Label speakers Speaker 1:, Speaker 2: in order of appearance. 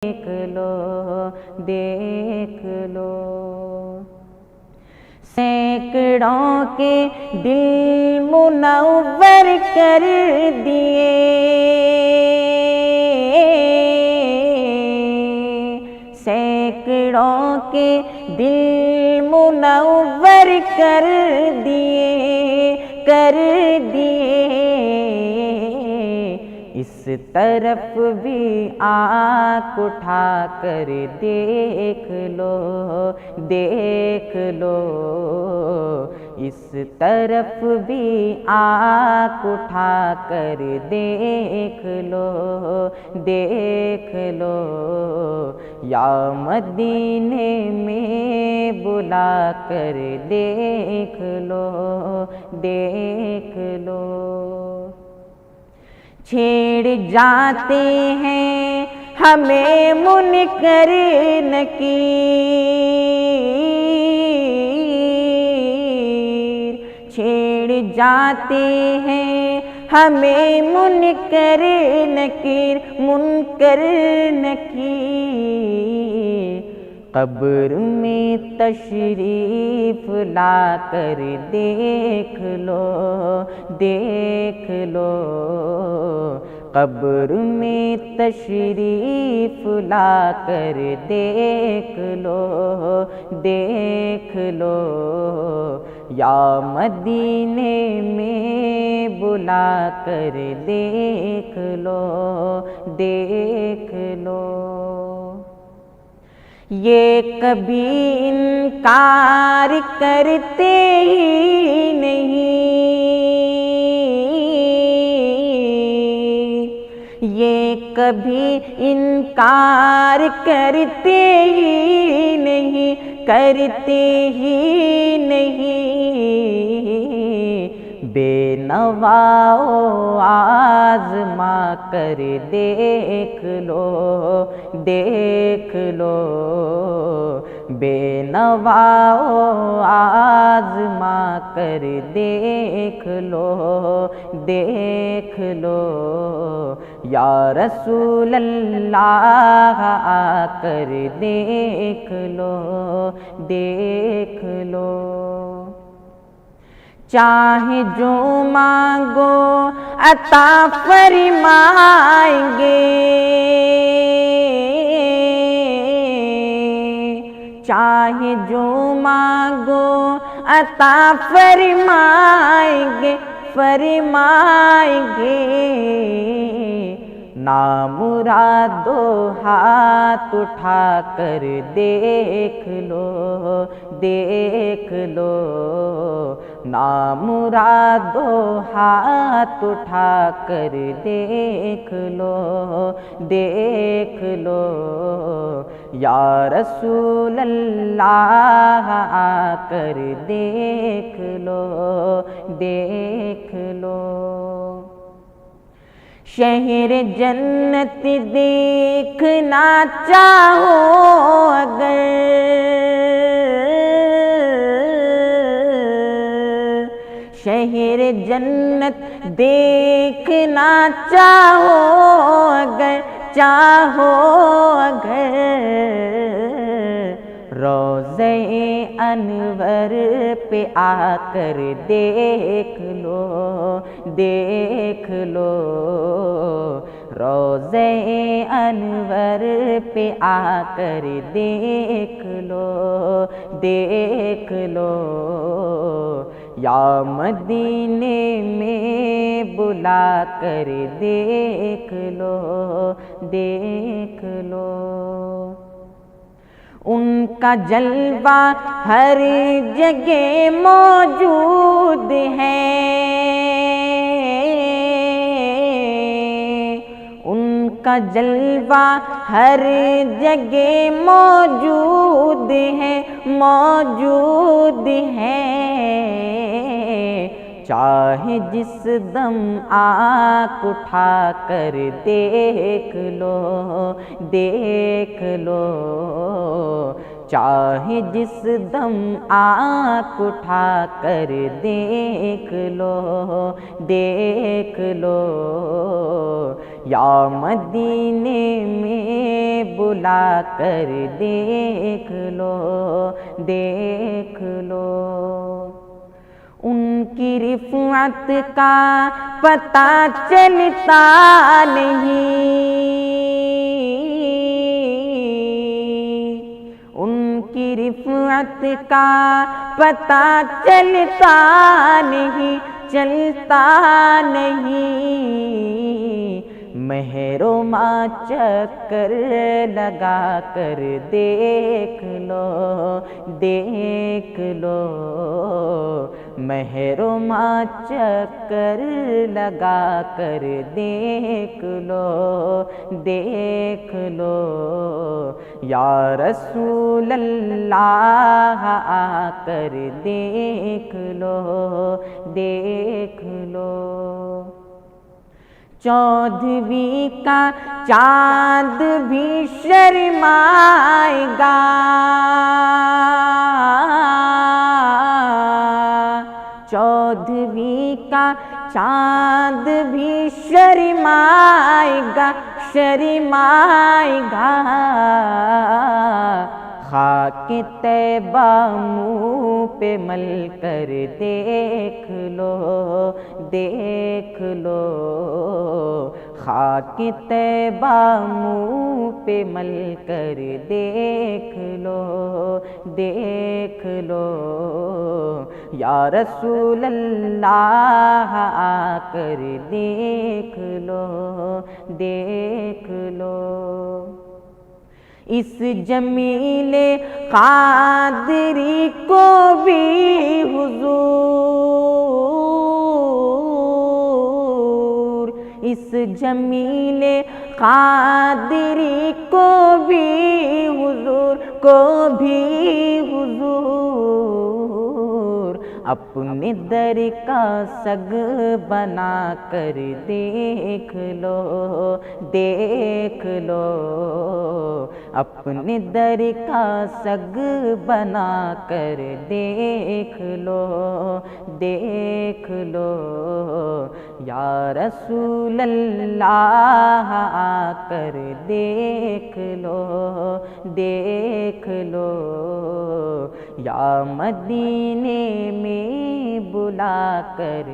Speaker 1: دیکھ لو دیکھ لو، سینکڑوں کے دل منور کر دیے، سینکڑوں کے دل منور کر دیے کر دیے، اس طرف بھی آنکھ اٹھا کر دیکھ لو دیکھ لو، اس طرف بھی آنکھ اٹھا کر دیکھ لو دیکھ لو، یا مدینے میں بلا کر دیکھ لو دیکھ لو، چھیڑ جاتے ہیں ہمیں منکر نکیر، چھیڑ جاتے ہیں ہمیں منکر نکیر منکر نکیر، قبر میں تشریف لا کر دیکھ لو دیکھ لو، قبر میں تشریف لا کر دیکھ لو دیکھ لو، یا مدینے میں بلا کر دیکھ لو دیکھ لو، یہ کبھی انکار کرتے ہی نہیں، یہ کبھی انکار کرتے ہی نہیں کرتے ہی نہیں، بے نواؤ آزما کر دیکھ لو دیکھ لو، بے نواؤ آزما کر دیکھ لو دیکھ لو، یا رسول اللہ آ کر دیکھ لو دیکھ لو، چاہے جو مانگو عطا فرمائیں گے، چاہے جو مانگو عطا فرمائیں گے فرمائیں گے، نامرادو ہاتھ اٹھا کر دیکھ لو دیکھ لو، نامرادو ہاتھ اٹھا کر دیکھ لو دیکھ لو، یا رسول اللہ آ کر دیکھ لو دیکھ لو، شہر جنت دیکھنا چاہو اگر، شہر جنت دیکھنا چاہو اگر روضہ انور پہ آ کر دیکھ لو دیکھ لو، روضہ انور پہ آ کر دیکھ لو دیکھ لو، یا مدینے میں بلا کر دیکھ لو دیکھ لو، ان کا جلوہ ہر جگہ موجود ہے، ان کا جلوہ ہر جگہ موجود ہے موجود ہے، چاہے جس دم آنکھ اٹھا کر دیکھ لو دیکھ لو، چاہے جس دم آنکھ اٹھا کر دیکھ لو، دیکھ لو، یا مدینے میں بلا کر دیکھ لو، دیکھ لو۔ ان کی رفعت کا پتہ چلتا نہیں، ان کی رفعت کا پتہ چلتا نہیں، چلتا نہیں۔ مہرما چکر لگا کر دیکھ لو، دیکھ لو، مہرما چکر لگا کر دیکھ لو، دیکھ لو، یا رسول اللہ آ کر دیکھ لو، دیکھ لو۔ چودھویں کا چاند بھی شرمائے گا، چودھویں کا چاند بھی شرمائے گا، شرمائے گا۔ خاک طیبہ منہ پہ مل کر دیکھ لو، دیکھ لو، خاک طیبہ منہ پہ مل کر دیکھ لو، دیکھ لو، یا رسول اللہ آ کر دیکھ لو، دیکھ لو۔ اس جمیل قادری کو بھی حضور، اس جمیل قادری کو بھی حضور، کو بھی حضور، اپنے در کا سگ بنا کر دیکھ لو، دیکھ لو، اپنے در کا سگ بنا کر دیکھ لو، دیکھ لو، یا رسول اللہ آ کر دیکھ لو، دیکھ لو، یا مدینے میں بلا کر